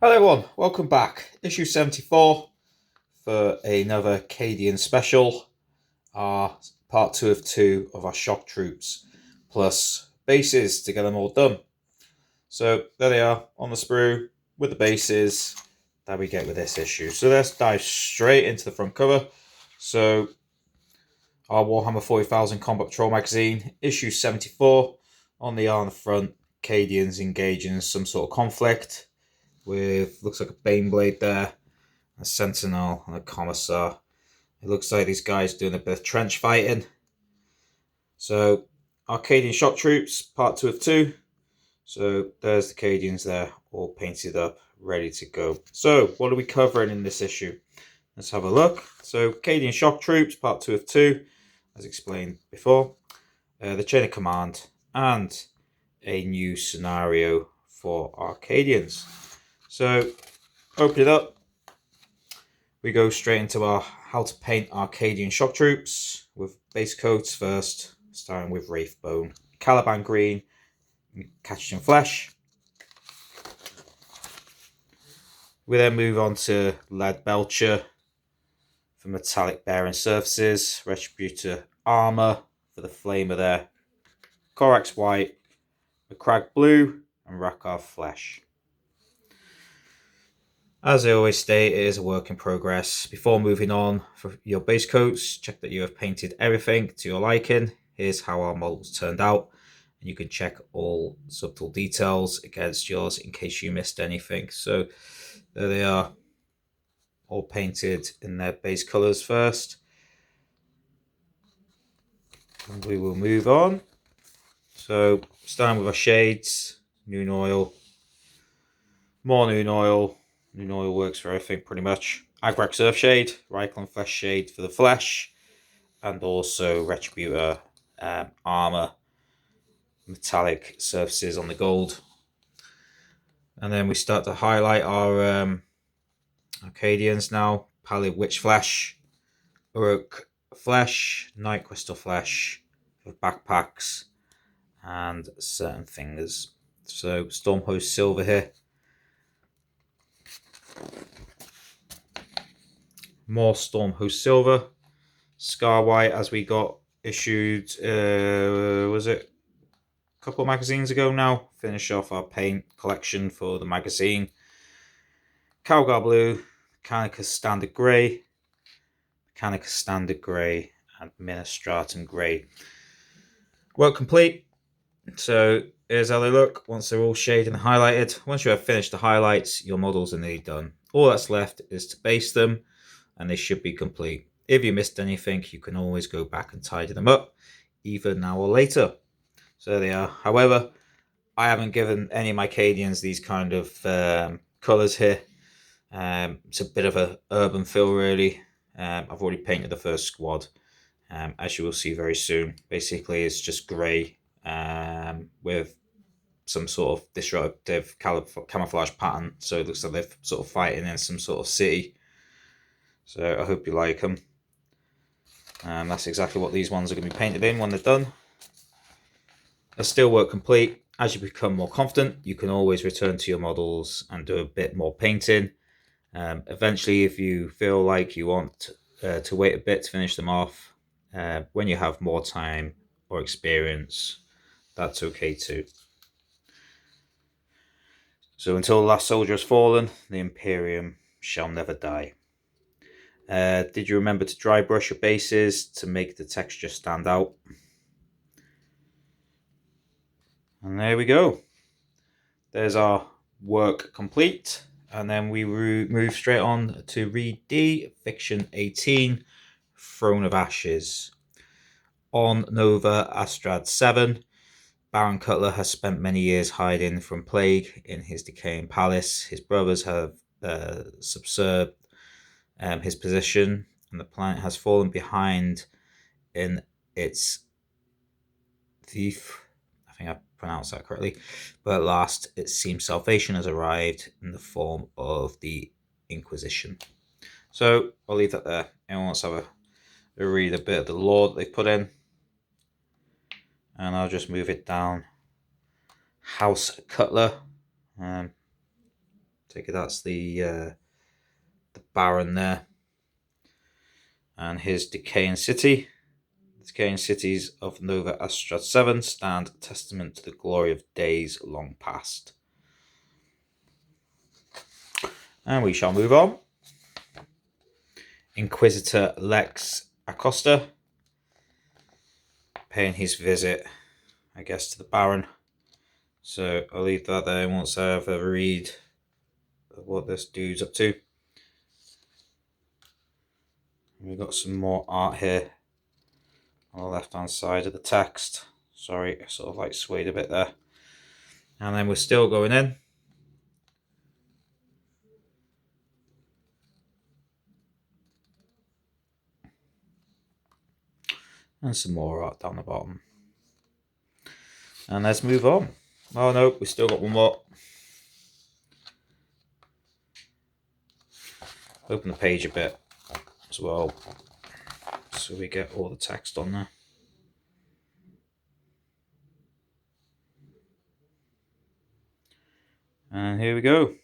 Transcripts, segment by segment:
Hello everyone, welcome back. Issue 74 for another Cadian special. Our part 2 of 2 of our shock troops, plus bases to get them all done. So there they are on the sprue with the bases that we get with this issue. So let's dive straight into the front cover. So our Warhammer 40,000 Combat Patrol magazine, issue 74. On the front, Cadians engaging in some sort of conflict with, looks like a Baneblade there, a Sentinel and a Commissar. It looks like these guys doing a bit of trench fighting. So, Arcadian Shock Troops, part 2 of 2. So, there's the Cadians there, all painted up, ready to go. So, what are we covering in this issue? Let's have a look. So, Cadian Shock Troops, part 2 of 2, as explained before. The chain of command, and a new scenario for Arcadians. So, open it up. We go straight into our how to paint Arcadian Shock Troops with base coats first, starting with Wraithbone, Caliban Green, Catching Flesh. We then move on to Lead Belcher for metallic bearing surfaces, Retributor Armour for the Flamer there, Corax White, McCrag Blue, and Rakar Flesh. As I always state, it is a work in progress. Before moving on for your base coats, check that you have painted everything to your liking. Here's how our models turned out. And you can check all subtle details against yours in case you missed anything. So there they are, all painted in their base colours first. And we will move on. So starting with our shades, Noon Oil, more Noon Oil. Noon Oil works for everything pretty much. Agrak Surf Shade, Ryclon Flesh Shade for the flesh, and also Retributor Armour, metallic surfaces on the gold. And then we start to highlight our Arcadians now. Pallid Witch Flesh, Uruk Flesh, Night Crystal Flesh for backpacks and certain things. So Stormhost Silver here. More Stormhost Silver, Scar White, as we got issued, was it a couple of magazines ago now? Finish off our paint collection for the magazine. Calgar Blue, Mechanicus Standard Grey, Mechanicus Standard Grey, and Ministratum Grey. Work complete. So here's how they look once they're all shaded and highlighted. Once you have finished the highlights, your models are nearly done. All that's left is to base them, and they should be complete. If you missed anything, you can always go back and tidy them up, either now or later. So there they are. However, I haven't given any of my Cadians these kind of colours here. It's a bit of an urban feel, really. I've already painted the first squad, as you will see very soon. Basically, it's just grey with some sort of disruptive camouflage pattern. So it looks like they're sort of fighting in some sort of city. So I hope you like them. That's exactly what these ones are going to be painted in when they're done. They're still work complete. As you become more confident, you can always return to your models and do a bit more painting. Eventually, if you feel like you want to wait a bit to finish them off, when you have more time or experience, that's okay too. So until the last soldier has fallen, the Imperium shall never die. Did you remember to dry brush your bases to make the texture stand out? And there we go. There's our work complete. And then we move straight on to read D, Fiction 18, Throne of Ashes. On Nova Astrad 7, Baron Cutler has spent many years hiding from plague in his decaying palace. His brothers have subserved his position, and the planet has fallen behind in its thief. I think I pronounced that correctly. But at last, it seems salvation has arrived in the form of the Inquisition. So I'll leave that there. Anyone wants to have a read a bit of the lore that they've put in, and I'll just move it down. House Cutler. Take it that's the Baron there. And here's Decaying City. The decaying cities of Nova Astrad 7 stand testament to the glory of days long past. And we shall move on. Inquisitor Lex Acosta, paying his visit, I guess, to the Baron. So I'll leave that there once I have a read of what this dude's up to. We've got some more art here on the left hand side of the text. Sorry, I sort of like swayed a bit there. And then we're still going in. And some more art down the bottom. And let's move on. Oh no, we still got one more. Open the page a bit as well, so we get all the text on there. And here we go.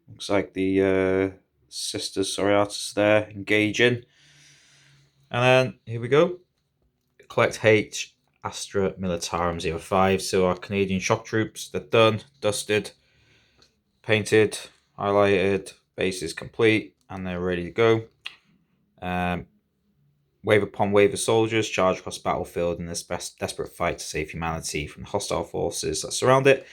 Looks like the sisters, artists there, engaging. And then here we go. Collect H Astra Militarum 05. So our Canadian shock troops, they're done, dusted, painted, highlighted, base is complete, and they're ready to go. Wave upon wave of soldiers charge across the battlefield in this desperate fight to save humanity from the hostile forces that surround it.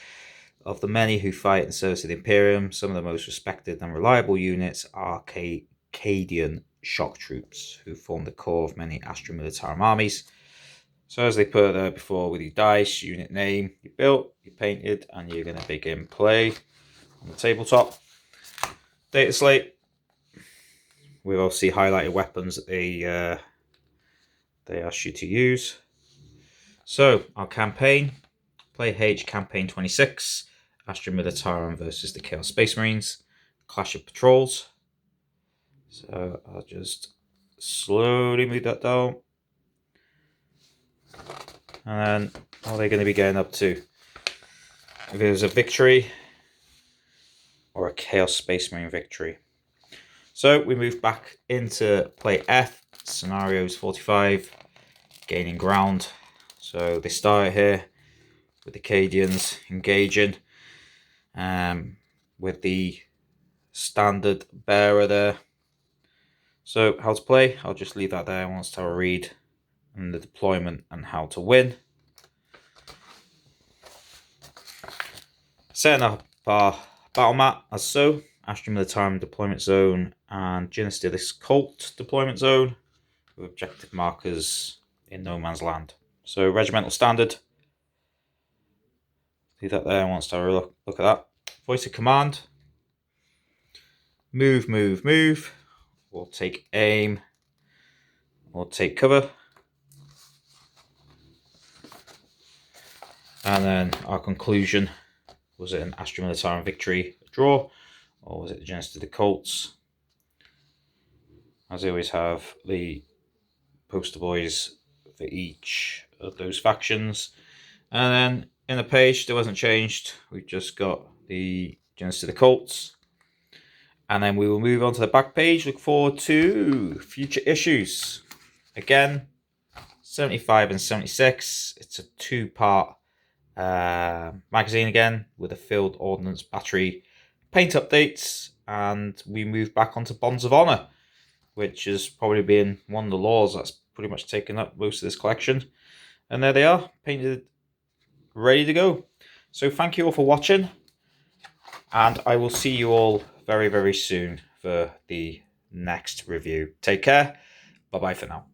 Of the many who fight in service of the Imperium, some of the most respected and reliable units are Cadian shock troops, who form the core of many Astra Militarum armies. So as they put it there before, with your dice, unit name, you built, you painted, and you're going to begin play on the tabletop. Data slate. We've obviously highlighted weapons that they ask you to use. So our campaign, play H campaign 26, Astra Militarum versus the Chaos Space Marines, Clash of Patrols. So I'll just slowly move that down. And then what are they going to be getting up to? If there's a victory or a Chaos Space Marine victory. So we move back into play F, scenarios 45, gaining ground. So they start here with the Cadians engaging with the standard bearer there. So how to play, I'll just leave that there. I want to have a read on the deployment and how to win. Setting up our battle map as so. Astra Militarum deployment zone and Genesis Cult deployment zone with objective markers in no man's land. So regimental standard. Leave that there. I want to have a look at that. Voice of command. Move, move, move. Or take aim. Or take cover. And then our conclusion. Was it an Astra Militarum victory, draw? Or was it the Genesis of the Colts? As I always have the poster boys for each of those factions. And then in the page, still hasn't changed. We've just got the Genesis of the Colts. And then we will move on to the back page. Look forward to future issues. Again, 75 and 76. It's a two-part magazine again with a field ordnance battery paint updates, and we move back onto Bonds of Honor, which has probably been one of the laws that's pretty much taken up most of this collection. And there they are, painted, ready to go. So thank you all for watching, and I will see you all very, very soon for the next review. Take care. Bye-bye for now.